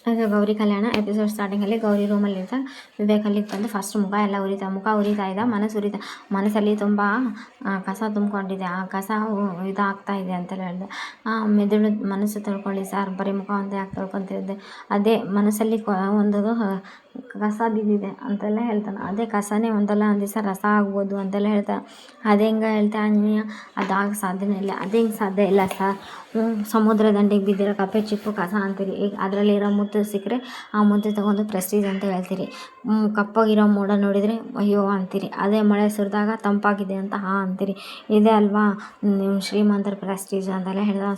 ಅದು ಗೌರಿ ಕಲ್ಯಾಣ ಎಪಿಸೋಡ್ ಸ್ಟಾರ್ಟಿಂಗಲ್ಲಿ ಗೌರಿ ರೂಮಲ್ಲಿ ಇರ್ತಾಳೆ. ವಿವೇಕ್ ಅಲ್ಲಿಗೆ ಬಂದು ಫಸ್ಟ್ ಮುಖ ಎಲ್ಲ ಮುಖ ಉರಿತಾ ಇದ್ದ, ಮನಸ್ಸಲ್ಲಿ ತುಂಬ ಕಸ ತುಂಬಿಕೊಂಡಿದೆ, ಆ ಕಸ ಇದಾಗ್ತಾ ಇದೆ ಅಂತೆಲ್ಲ ಹೇಳಿದೆ. ಮೆದುಳು ಮನಸ್ಸು ತೊಳ್ಕೊಳ್ಳಿ ಸರ್, ಬರೀ ಮುಖ ಒಂದೇ ಯಾಕೆ ತೊಳ್ಕೊತಿದ್ದೆ, ಅದೇ ಮನಸ್ಸಲ್ಲಿ ಒಂದು ಕಸ ಬಿದ್ದಿದೆ ಅಂತೆಲ್ಲ ಹೇಳ್ತಾನೆ. ಅದೇ ಕಸನೇ ಒಂದಲ್ಲ ಒಂದು ದಿವಸ ರಸ ಆಗ್ಬೋದು ಅಂತೆಲ್ಲ ಹೇಳ್ತಾನೆ. ಅದು ಹೆಂಗೆ ಹೇಳ್ತಾ ನೀ, ಅದಾಗ ಸಾಧ್ಯನೇ ಇಲ್ಲ. ಅದು ಹೆಂಗೆ ಸಾಧ್ಯ ಇಲ್ಲ ಸರ್, ಸಮುದ್ರ ದಂಡೆಗೆ ಬಿದ್ದಿರೋ ಕಪ್ಪೆ ಚಿಪ್ಪು ಕಸ ಅಂತೀರಿ, ಈಗ ಅದರಲ್ಲಿರೋ ಮುತ್ತು ಸಿಕ್ಕರೆ ಆ ಮುದ್ದು ತಗೊಂಡು ಪ್ರೆಸ್ಟೀಜ್ ಅಂತ ಹೇಳ್ತೀರಿ. ಕಪ್ಪಾಗಿರೋ ಮೋಡ ನೋಡಿದರೆ ಅಯ್ಯೋ ಅಂತೀರಿ, ಅದೇ ಮಳೆ ಸುರಿದಾಗ ತಂಪಾಗಿದೆ ಅಂತ ಅಂತೀರಿ. ಇದೇ ಅಲ್ವಾ ನೀವು ಶ್ರೀಮಂತರ ಪ್ರೆಸ್ಟೀಜ್ ಅಂತೆಲ್ಲ ಹೇಳಿದ.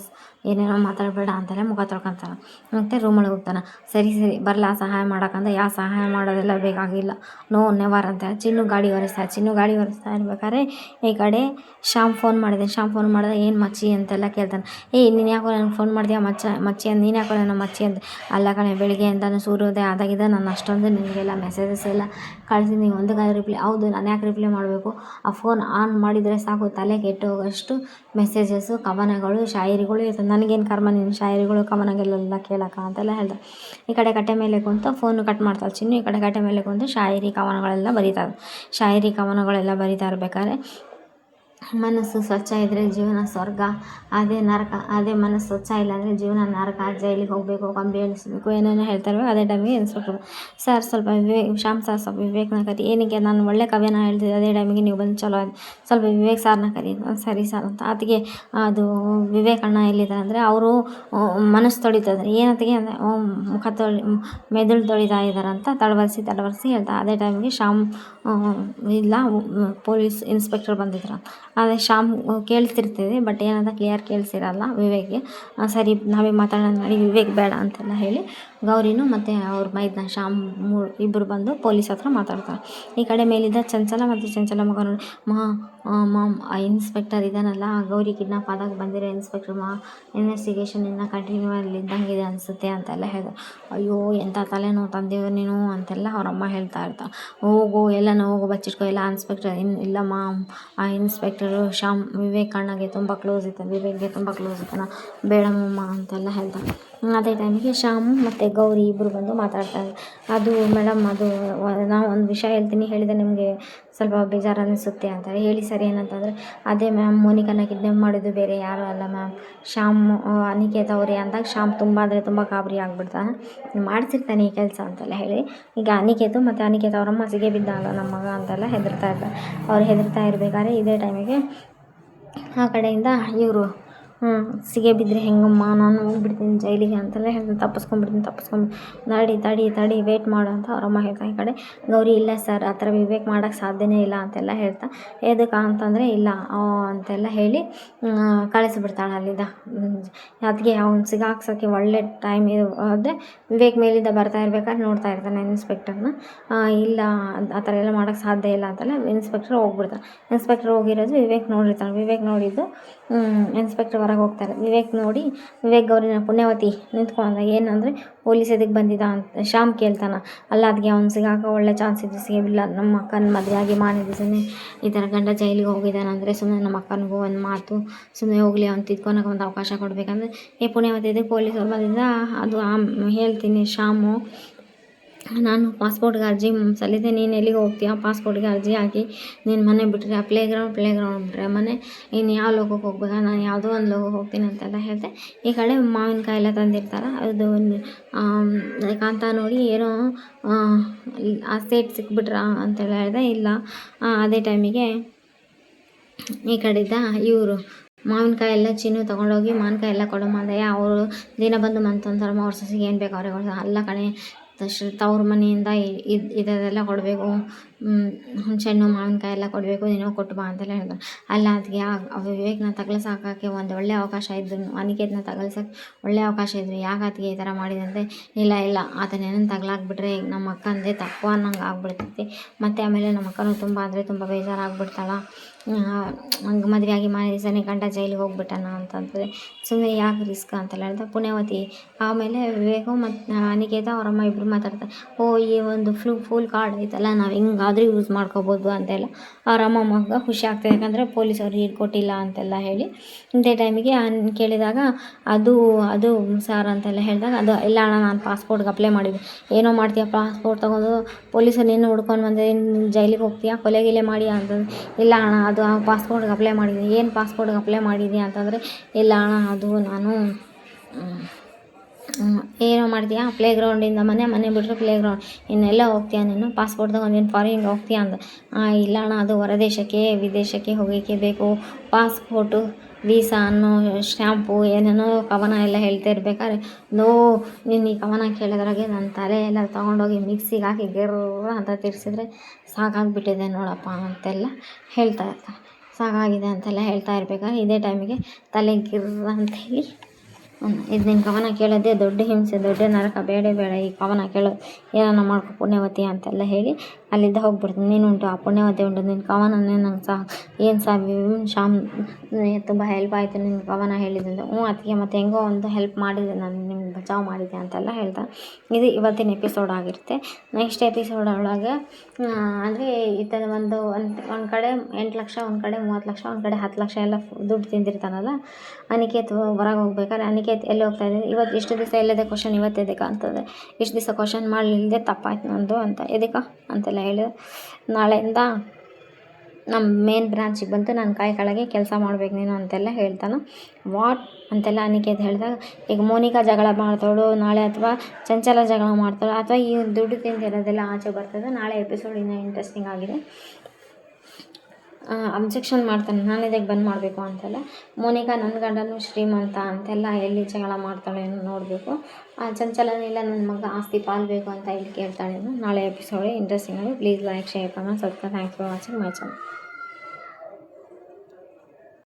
ಏನೇನೋ ಮಾತಾಡಬೇಡ ಅಂತೆಲ್ಲ ಮುಖ ತೊಳ್ಕೊತಾನೆ. ಮತ್ತು ರೂಮೊಳಗೆ ಹೋಗ್ತಾನೆ. ಸರಿ ಬರಲ್ಲ ಸಹಾಯ ಮಾಡೋಕ್ಕಂತ, ಯಾವ ಸಹಾಯ ಮಾಡೋದೆಲ್ಲ ಬೇಕಾಗಿಲ್ಲ, ನೋ ನೆವರ್ ಅಂತ ಚಿನ್ನು ಗಾಡಿ ಒರೆಸ್ತಾ ಇರ್ಬೇಕಾದ್ರೆ ಈ ಕಡೆ ಶ್ಯಾಮ್ ಫೋನ್ ಮಾಡಿದೆ. ಏನು ಮಚ್ಚಿ ಅಂತೆಲ್ಲ ಕೇಳ್ತಾನೆ. ನೀನು ಯಾಕೋ ನನಗೆ ಫೋನ್ ಮಾಡಿದ್ಯಾ ಮಚ್ಚಿ ಅಂತ, ನೀನು ಯಾಕೋ ನನ್ನ ಮಚ್ಚಿ ಅಂತ. ಅಲ್ಲ ಕಣೆ, ಬೆಳಿಗ್ಗೆಯಿಂದನೂ ಸೂರ್ಯೋದಯ ಆದಾಗಿದೆ ನಾನು ಅಷ್ಟೊಂದು ನಿನಗೆಲ್ಲ ಮೆಸೇಜಸ್ ಎಲ್ಲ ಕಳಿಸಿದ್ದೀನಿ, ಒಂದಕ್ಕಾಗಿ ರಿಪ್ಲೈ. ಹೌದು, ನಾನು ಯಾಕೆ ರಿಪ್ಲೈ ಮಾಡಬೇಕು, ಆ ಫೋನ್ ಆನ್ ಮಾಡಿದರೆ ಸಾಕು ತಲೆ ಕೆಟ್ಟು ಹೋಗೋಷ್ಟು ಮೆಸೇಜಸ್ಸು, ಕವನಗಳು, ಶಾಯರಿಗಳು ಇರ್ತದೆ. ನನಗೇನು ಕರ್ಮ ನಿನ್ನ ಶಾಯರಿಗಳು ಕವನಗಳೆಲ್ಲ ಕೇಳೋಕ್ಕ ಅಂತೆಲ್ಲ ಹೇಳ್ದೆ. ಈ ಕಡೆ ಕಟ್ಟೆ ಮೇಲೆ ಕುಂತು ಫೋನು ಕಟ್ ಮಾಡ್ತಾಳೆ ಚಿನ್ನು, ಈ ಕಡೆ ಕಟ್ಟೆ ಮೇಲೆ ಕುಂತು ಶಾಯರಿ ಕವನಗಳೆಲ್ಲ ಬರೀತಾ ಇರ್ಬೇಕಾದ್ರೆ, ಮನಸ್ಸು ಸ್ವಚ್ಛ ಇದ್ದರೆ ಜೀವನ ಸ್ವರ್ಗ, ಅದೇ ನರಕ. ಅದೇ ಮನಸ್ಸು ಸ್ವಚ್ಛ ಇಲ್ಲ ಅಂದರೆ ಜೀವನ ನರಕ, ಜೈಲಿಗೆ ಹೋಗಬೇಕು, ಕಂಬಿ ಎಣಿಸ್ಬೇಕು, ಏನೇನೋ ಹೇಳ್ತಾರೆ. ಅದೇ ಟೈಮಿಗೆ ಇನ್ಸ್ಪೆಕ್ಟರ್ ಸರ್ ಸ್ವಲ್ಪ ಶ್ಯಾಮ್ ಸರ್ ಸ್ವಲ್ಪ ವಿವೇಕ್ನ ಕರಿ. ಏನಕ್ಕೆ, ನಾನು ಒಳ್ಳೆ ಕವಿನ ಹೇಳ್ತಿದ್ದೆ, ಅದೇ ಟೈಮಿಗೆ ನೀವು ಬಂದು ಚಲೋ ಆಯ್ತು, ಸ್ವಲ್ಪ ವಿವೇಕ್ ಸರ್ನ ಕರಿ. ಸರಿ ಸರ್ ಅಂತ. ಅದಕ್ಕೆ ಅದು ವಿವೇಕ್ ಅಣ್ಣ ಎಲ್ಲಿದ್ದಾರೆ ಅಂದರೆ ಅವರು ಮನಸ್ಸು ತೊಳಿತಿದ್ದಾರೆ. ಏನತ್ತಿಗೆ ಅಂದರೆ ಮೆದುಳು ತೊಳಿತಾ ಇದ್ದಾರೆ ಅಂತ ತಡವರಿಸಿ ಹೇಳ್ತಾ. ಅದೇ ಟೈಮಿಗೆ ಶ್ಯಾಮ್ ಇಲ್ಲ ಪೊಲೀಸ್ ಇನ್ಸ್ಪೆಕ್ಟರ್ ಬಂದಿದ್ರು. ಅದೇ ಶ್ಯಾಮ್ ಕೇಳ್ತಿರ್ತೀವಿ, ಬಟ್ ಏನಂತ ಕ್ಲಿಯರ್ ಕೇಳಿಸಿರಲ್ಲ ವಿವೇಕ್ಗೆ. ಸರಿ ನಾವೇ ಮಾತಾಡೋಣ ಮಾಡಿ, ವಿವೇಕ್ ಬೇಡ ಅಂತೆಲ್ಲ ಹೇಳಿ ಗೌರಿನೂ ಮತ್ತು ಅವ್ರ ಮೈದ್ನ ಶ್ಯಾಮ್ ಇಬ್ಬರು ಬಂದು ಪೊಲೀಸ್ ಹತ್ರ ಮಾತಾಡ್ತಾರೆ. ಈ ಕಡೆ ಮೇಲಿದ್ದ ಚಂಚಲ ಮಗ ನೋಡಿ, ಮಾಮ್ ಆ ಇನ್ಸ್ಪೆಕ್ಟರ್ ಇದ್ದಾನಲ್ಲ, ಗೌರಿ ಕಿಡ್ನಾಪ್ ಆದಾಗ ಬಂದಿರೋ ಇನ್ಸ್ಪೆಕ್ಟರ್ ಇನ್ವೆಸ್ಟಿಗೇಷನ್ ಇನ್ನೂ ಕಂಟಿನ್ಯೂ ಇದ್ದಂಗಿದೆ ಅನಿಸುತ್ತೆ ಅಂತೆಲ್ಲ ಹೇಳಿದೆ. ಅಯ್ಯೋ ಎಂಥ ತಲೆನೋವು ತಂದೆಯೋ ನೀನು ಅಂತೆಲ್ಲ ಅವರಮ್ಮ ಹೇಳ್ತಾ ಇರ್ತಾರೆ. ಹೋಗು ಎಲ್ಲನೂ ಹೋಗು ಬಚ್ಚಿಟ್ಕೋ, ಎಲ್ಲ ಇನ್ಸ್ಪೆಕ್ಟರ್ ಇಲ್ಲ ಮಾಮ್, ಆ ಇನ್ಸ್ಪೆಕ್ಟರು ಶ್ಯಾಮ್ ವಿವೇಕ್ ಅಣ್ಣಗೆ ತುಂಬ ಕ್ಲೋಸ್ ಇದ್ದಾನೆ, ಬೇಡ ಮಮ್ಮ ಅಂತೆಲ್ಲ ಹೇಳ್ತಾರೆ. ಅದೇ ಟೈಮಿಗೆ ಶ್ಯಾಮು ಮತ್ತು ಗೌರಿ ಇಬ್ಬರು ಬಂದು ಮಾತಾಡ್ತಾರೆ. ಅದು ಮೇಡಮ್, ಅದು ನಾವು ಒಂದು ವಿಷಯ ಹೇಳ್ತೀನಿ, ಹೇಳಿದರೆ ನಿಮಗೆ ಸ್ವಲ್ಪ ಬೇಜಾರು ಅನ್ನಿಸುತ್ತೆ ಅಂತಾರೆ. ಹೇಳಿ ಸರಿ ಏನಂತಂದರೆ, ಅದೇ ಮ್ಯಾಮ್ ಮೋನಿಕನ ಕಿಡ್ನಾಪ್ ಮಾಡಿದ್ದು ಬೇರೆ ಯಾರೂ ಅಲ್ಲ ಮ್ಯಾಮ್, ಶ್ಯಾಮ್ ಅನಿಕೇತ್ ಅವರೇ ಅಂದಾಗ ಶ್ಯಾಮ್ ತುಂಬ ಅಂದರೆ ತುಂಬ ಗಾಬರಿ ಆಗಿಬಿಡ್ತಾನೆ. ಮಾಡ್ತಿರ್ತಾನೆ ಈ ಕೆಲಸ ಅಂತೆಲ್ಲ ಹೇಳಿ, ಈಗ ಅನಿಕೇತ್ ಅವರಮ್ಮ ಸಿಗೆ ಬಿದ್ದಾಳ ನಮ್ಮ ಮಗ ಅಂತೆಲ್ಲ ಹೆದರ್ತಾ ಇರಬೇಕಾದ್ರೆ ಇದೇ ಟೈಮಿಗೆ ಆ ಕಡೆಯಿಂದ ಇವರು ಸಿಗೆ ಬಿದ್ದರೆ ಹೆಂಗಮ್ಮ, ನಾನು ಹೋಗ್ಬಿಡ್ತೀನಿ ಜೈಲಿಗೆ ಅಂತೆಲ್ಲ ಹೇಳ್ತೀನಿ, ತಪ್ಪಿಸ್ಕೊಂಬಿಡ್ತೀನಿ, ತಡಿ ವೇಟ್ ಮಾಡು ಅಂತ ಅವರಮ್ಮ ಹೇಳ್ತಾ. ಈ ಕಡೆ ಗೌರಿ ಇಲ್ಲ ಸರ್, ಆ ಥರ ವಿವೇಕ್ ಮಾಡೋಕ್ಕೆ ಸಾಧ್ಯನೇ ಇಲ್ಲ ಅಂತೆಲ್ಲ ಹೇಳ್ತಾ, ಎದಕ್ಕೆ ಅಂತಂದರೆ ಇಲ್ಲ ಅಂತೆಲ್ಲ ಹೇಳಿ ಕಳಿಸ್ಬಿಡ್ತಾಳೆ ಅಲ್ಲಿದ್ದ. ಅದಕ್ಕೆ ಅವ್ನು ಸಿಗಾಕ್ಸೋಕ್ಕೆ ಒಳ್ಳೆ ಟೈಮ್ ಇದು. ಅದೇ ವಿವೇಕ್ ಮೇಲಿಂದ ಬರ್ತಾ ಇರ್ಬೇಕಾದ್ರೆ ನೋಡ್ತಾ ಇರ್ತಾನೆ ಇನ್ಸ್ಪೆಕ್ಟರ್ನ. ಇಲ್ಲ ಆ ಥರ ಎಲ್ಲ ಮಾಡೋಕ್ಕೆ ಸಾಧ್ಯ ಇಲ್ಲ ಅಂತೆಲ್ಲ ಇನ್ಸ್ಪೆಕ್ಟರ್ ಹೋಗ್ಬಿಡ್ತಾನೆ. ಇನ್ಸ್ಪೆಕ್ಟರ್ ಹೋಗಿರೋದು ವಿವೇಕ್ ನೋಡಿರ್ತಾನೆ. ವಿವೇಕ್ ನೋಡಿದ್ದು ಇನ್ಸ್ಪೆಕ್ಟರ್ ಹೊರಗೆ ಹೋಗ್ತಾರೆ. ವಿವೇಕ್ ಗೌರಿನ ಪುಣ್ಯವತಿ ನಿಂತ್ಕೊಂಡಾಗ ಏನಂದರೆ ಪೊಲೀಸ್ ಎದಕ್ಕೆ ಬಂದಿದ್ದ ಅಂತ ಶ್ಯಾಮ್ ಕೇಳ್ತಾನೆ. ಅಲ್ಲ ಅದಕ್ಕೆ ಅವ್ನು ಸಿಗಾಕೋ ಒಳ್ಳೆ ಚಾನ್ಸ್ ಇದ್ದು ಸಿಗಲಿಲ್ಲ, ನಮ್ಮ ಅಕ್ಕನ ಮದುವೆಯಾಗಿ ಸುಮ್ಮನೆ ಈ ಥರ ಗಂಡ ಜೈಲಿಗೆ ಹೋಗಿದ್ದಾನೆ ಅಂದರೆ ಸುಮ್ಮನೆ ನಮ್ಮ ಅಕ್ಕನಿಗೂ ಒಂದು ಮಾತು, ಸುಮ್ಮನೆ ಹೋಗಲಿ ಅವ್ನು ತಿದ್ಕೊಳಕ್ಕೆ ಒಂದು ಅವಕಾಶ ಕೊಡಬೇಕಂದ್ರೆ, ಪುಣ್ಯವತಿ ಇದಕ್ಕೆ ಪೊಲೀಸವ್ರು ಬಂದಿದ್ದ, ಅದು ಹೇಳ್ತೀನಿ ಶ್ಯಾಮು, ನಾನು ಪಾಸ್ಪೋರ್ಟ್ಗೆ ಅರ್ಜಿ ಸಲ್ಲಿದೆ, ನೀನು ಎಲ್ಲಿಗೆ ಹೋಗ್ತೀಯ, ಪಾಸ್ಪೋರ್ಟ್ಗೆ ಅರ್ಜಿ ಹಾಕಿ ನೀನು ಮನೆ ಬಿಟ್ಟರೆ ಪ್ಲೇ ಗ್ರೌಂಡ್ ಬಿಟ್ಟರೆ ಮನೆ, ಇನ್ನು ಯಾವ ಲೋಕಕ್ಕೆ ಹೋಗ್ಬೇಕಾ, ನಾನು ಯಾವುದೋ ಒಂದು ಲೋಕಕ್ಕೆ ಹೋಗ್ತೀನಿ ಅಂತೆಲ್ಲ ಹೇಳಿದೆ. ಈ ಕಡೆ ಮಾವಿನಕಾಯಿ ಎಲ್ಲ ತಂದಿರ್ತಾರೆ. ಅದು ಕಾಂತ ನೋಡಿ ಏನೋ ಆ ಸೇಟ್ ಸಿಕ್ಬಿಟ್ರಾ ಅಂತೆಲ್ಲ ಹೇಳಿದೆ. ಇಲ್ಲ ಅದೇ ಟೈಮಿಗೆ ಈ ಕಡೆಯಿಂದ ಇವರು ಮಾವಿನಕಾಯಿ ಎಲ್ಲ ಚಿನ್ನು ತೊಗೊಂಡೋಗಿ ಮಾವಿನಕಾಯಿ ಎಲ್ಲ ಕೊಡಮ್ಮ ಅಂದಯ್ಯ. ಅವರು ದಿನ ಬಂದು ಮಂತೊಂಥರಮ್ಮ ಅವ್ರ ಸೊಸೆಗೆ ಏನು ಬೇಕು ಅವ್ರಿಗೆ ಕೊಡ್ತಾರೆ. ಅಲ್ಲ ಕಣೆ, ತವ್ರ ಮನೆಯಿಂದ ಇದೆಲ್ಲ ಕೊಡಬೇಕು, ಹುಣಸೆಹಣ್ಣು ಮಾವಿನಕಾಯಿ ಎಲ್ಲ ಕೊಡಬೇಕು, ನೀನು ಕೊಟ್ಟು ಬಾ ಅಂತೆಲ್ಲ ಹೇಳ್ತಾರೆ. ಅಲ್ಲ ಅದಕ್ಕೆ ವಿವೇಕ್ನ ತಗಲ್ಸಾಕೋಕ್ಕೆ ಒಂದು ಒಳ್ಳೆ ಅವಕಾಶ ಇದ್ದು, ಅನಿಕೇತ್ನ ತಗಲ್ಸೋಕ್ಕೆ ಒಳ್ಳೆ ಅವಕಾಶ ಇದ್ದರು, ಯಾಕೆ ಅದಕ್ಕೆ ಈ ಥರ ಮಾಡಿದಂತೆ. ಇಲ್ಲ ಆತನೇನನ್ನು ತಗಲಾಕ್ಬಿಟ್ರೆ ನಮ್ಮ ಅಕ್ಕಂದೇ ತಪ್ಪು ಅನ್ನಂಗೆ ಆಗ್ಬಿಡ್ತೈತಿ. ಮತ್ತು ಆಮೇಲೆ ನಮ್ಮ ಅಕ್ಕನೂ ತುಂಬ ಅಂದರೆ ತುಂಬ ಬೇಜಾರಾಗ್ಬಿಡ್ತಾಳ. ಹಂಗೆ ಮದುವೆ ಆಗಿ ಮಾರನೇ ದಿವಸನೇ ಗಂಡ ಜೈಲಿಗೆ ಹೋಗ್ಬಿಟ್ಟಾನ ಅಂತಂದರೆ ಸುಮ್ಮನೆ ಯಾಕೆ ರಿಸ್ಕ್ ಅಂತೆಲ್ಲ ಹೇಳ್ದೆ ಪುಣ್ಯವತಿ. ಆಮೇಲೆ ವಿವೇಕು ಮತ್ತು ಅನಿಕೇತ ಅವರಮ್ಮ ಇಬ್ಬರು ಮಾತಾಡ್ತಾರೆ, ಓ ಈ ಒಂದು ಫುಲ್ ಕಾರ್ಡ್ ಐತಲ್ಲ ನಾವು ಹೆಂಗಾದ್ರೂ ಯೂಸ್ ಮಾಡ್ಕೋಬೋದು ಅಂತೆಲ್ಲ ಅವ್ರ ಅಮ್ಮಮ್ಮಗೆ ಖುಷಿ ಆಗ್ತದೆ. ಯಾಕಂದರೆ ಪೊಲೀಸವ್ರು ಕೊಟ್ಟಿಲ್ಲ ಅಂತೆಲ್ಲ ಹೇಳಿ ಇಂಥ ಟೈಮಿಗೆ ಕೇಳಿದಾಗ ಅದು ಸಾರ್ ಅಂತೆಲ್ಲ ಹೇಳಿದಾಗ ಅದು ಇಲ್ಲ ಅಣ್ಣ ನಾನು ಪಾಸ್ಪೋರ್ಟ್ಗೆ ಅಪ್ಲೈ ಮಾಡಿದ್ದೆ. ಏನೋ ಮಾಡ್ತೀಯ ಪಾಸ್ಪೋರ್ಟ್ ತೊಗೊಂಡು ಪೊಲೀಸರು ನೀನು ಹುಡ್ಕೊಂಡು ಬಂದೆ ಜೈಲಿಗೆ ಹೋಗ್ತೀಯಾ ಕೊಲೆ ಮಾಡಿ ಅಂತಂದು, ಇಲ್ಲ ಅಣ್ಣ ಅದು ಪಾಸ್ಪೋರ್ಟ್ಗೆ ಅಪ್ಲೈ ಮಾಡಿದ್ದೀನಿ. ಏನು ಪಾಸ್ಪೋರ್ಟ್ಗೆ ಅಪ್ಲೈ ಮಾಡಿದ್ದೀನಿ ಅಂತಂದರೆ, ಇಲ್ಲ ಅಣ್ಣ ಅದು ನಾನು ಏನೋ ಮಾಡ್ತೀಯಾ ಪ್ಲೇಗ್ರೌಂಡಿಂದ ಮನೆ ಬಿಟ್ಟರೆ ಪ್ಲೇಗ್ರೌಂಡ್ ಇನ್ನೆಲ್ಲ ಹೋಗ್ತೀಯಾ ನೀನು ಪಾಸ್ಪೋರ್ಟ್ ತೊಗೊಂಡು ನೀನು ಫಾರಿನ್ಗೆ ಹೋಗ್ತೀಯಾ ಅಂದ. ಇಲ್ಲ ಅಣ್ಣ ಅದು ಹೊರದೇಶಕ್ಕೆ ವಿದೇಶಕ್ಕೆ ಹೋಗೋಕ್ಕೆ ಬೇಕು ಪಾಸ್ಪೋರ್ಟು ವೀಸಾ ಅನ್ನೋ ಸ್ಟ್ಯಾಂಪು ಏನೇನೋ ಕವನ ಎಲ್ಲ ಹೇಳ್ತಾ ಇರ್ಬೇಕಾದ್ರೆ ನೀನು ಈ ಕವನ ಕೇಳಿದ್ರಾಗೆ ನನ್ನ ತಲೆ ಎಲ್ಲ ತೊಗೊಂಡೋಗಿ ಮಿಕ್ಸಿಗೆ ಹಾಕಿ ಗೆರ್ರ ಅಂತ ತಿರ್ಸಿದ್ರೆ ಸಾಕಾಗಿಬಿಟ್ಟಿದೆ ನೋಡಪ್ಪ ಅಂತೆಲ್ಲ ಹೇಳ್ತಾ ಇರ್ತಾರೆ. ಸಾಕಾಗಿದೆ ಅಂತೆಲ್ಲ ಹೇಳ್ತಾ ಇರ್ಬೇಕಾದ್ರೆ ಇದೇ ಟೈಮಿಗೆ ತಲೆ ಗಿರ್ರ ಅಂಥೇಳಿ ಇದು ನಿನ್ನ ಕವನ ಕೇಳೋದೇ ದೊಡ್ಡ ಹಿಂಸೆ ದೊಡ್ಡ ನರಕ ಬೇಡ ಈ ಕವನ ಕೇಳೋದು ಏನಾನ ಮಾಡ್ಕೊ ಪುಣ್ಯವತಿ ಅಂತೆಲ್ಲ ಹೇಳಿ ಅಲ್ಲಿಂದ ಹೋಗ್ಬಿಡ್ತೀನಿ. ನೀನುಂಟು ಆ ಪುಣ್ಯವತಿ ಉಂಟು ನಿನ್ನ ಕವನನೇ ನಂಗೆ ಏನು ಶಾಮ್ ತುಂಬ ಹೆಲ್ಪ್ ಆಯಿತು ನಿನ್ನ ಕವನ ಹೇಳಿದ್ರಿಂದ. ಅದಕ್ಕೆ ಮತ್ತು ಹೆಂಗೋ ಒಂದು ಹೆಲ್ಪ್ ಮಾಡಿದೆ ನಾನು ನಿಮ್ಗೆ ಬಚಾವ್ ಮಾಡಿದೆ ಅಂತೆಲ್ಲ ಹೇಳ್ತಾರೆ. ಇದು ಇವತ್ತಿನ ಎಪಿಸೋಡ್ ಆಗಿರುತ್ತೆ. ನೆಕ್ಸ್ಟ್ ಎಪಿಸೋಡ್ ಒಳಗೆ ಅಂದರೆ ಈ ಥರ ಒಂದು ಕಡೆ 8 ಲಕ್ಷ ಒಂದು ಕಡೆ 30 ಲಕ್ಷ ಒಂದು ಕಡೆ 10 ಲಕ್ಷ ಎಲ್ಲ ದುಡ್ಡು ತಿಂದಿರ್ತಾನಲ್ಲ ಅನಿಕೇತ್ ಹೊರಗೆ ಹೋಗ್ಬೇಕಾದ್ರೆ ಅನಿಕೇತ್ ಎಲ್ಲಿ ಹೋಗ್ತಾ ಇದೆ ಇವತ್ತು ಇಷ್ಟು ದಿವಸ ಎಲ್ಲದೆ ಕ್ವಶನ್ ಇವತ್ತು ಎದಕ್ಕೆ ಅಂತಂದರೆ ಇಷ್ಟು ದಿವಸ ಕ್ವಶನ್ ಮಾಡಲಿಲ್ಲದೆ ತಪ್ಪಾಯ್ತು ನಂದು ಅಂತ ಎದಕ್ಕೆ ಅಂತೆಲ್ಲ ಹೇಳಿದೆ. ನಾಳೆಯಿಂದ ನಮ್ಮ ಮೇನ್ ಬ್ರಾಂಚಿಗೆ ಬಂತು ನನ್ನ ಕೈ ಕೆಳಗೆ ಕೆಲಸ ಮಾಡ್ಬೇಕು ನೀನು ಅಂತೆಲ್ಲ ಹೇಳ್ತಾನೆ. ವಾಟ್ ಅಂತೆಲ್ಲ ಅನಿಕೇತ್ ಹೇಳಿದಾಗ ಈಗ ಮೋನಿಕಾ ಜಗಳ ಮಾಡ್ತಾಳು ನಾಳೆ ಅಥವಾ ಚಂಚಲ ಜಗಳ ಮಾಡ್ತಾಳು ಅಥವಾ ಈ ದುಡ್ಡು ತಿಂದಿರೋದೆಲ್ಲ ಆಚೆ ಬರ್ತದೆ. ನಾಳೆ ಎಪಿಸೋಡ್ ಇನ್ನೂ ಇಂಟ್ರೆಸ್ಟಿಂಗ್ ಆಗಿದೆ. ಅಬ್ಜೆಕ್ಷನ್ ಮಾಡ್ತಾನೆ ನಾನು ಇದಕ್ಕೆ ಬಂದ್ ಮಾಡಬೇಕು ಅಂತೆಲ್ಲ. ಮೋನಿಕಾ ನನ್ನ ಗಂಡನೂ ಶ್ರೀಮಂತ ಅಂತೆಲ್ಲ ಎಲ್ಲಿ ಜಗಳ ಮಾಡ್ತಾಳೆ ಏನೋ ನೋಡಬೇಕು. ಚಂಚಲನಿಲ್ಲ ನನ್ನ ಮಗ ಆಸ್ತಿ ಪಾಲ್ಬೇಕು ಅಂತ ಇಲ್ಲಿ ಕೇಳ್ತಾಳೆ. ನಾಳೆ ಎಪಿಸೋಡ್ ಇಂಟ್ರೆಸ್ಟಿಂಗ್ ಆಗಿ please like share comment subscribe. Thanks for watching my channel.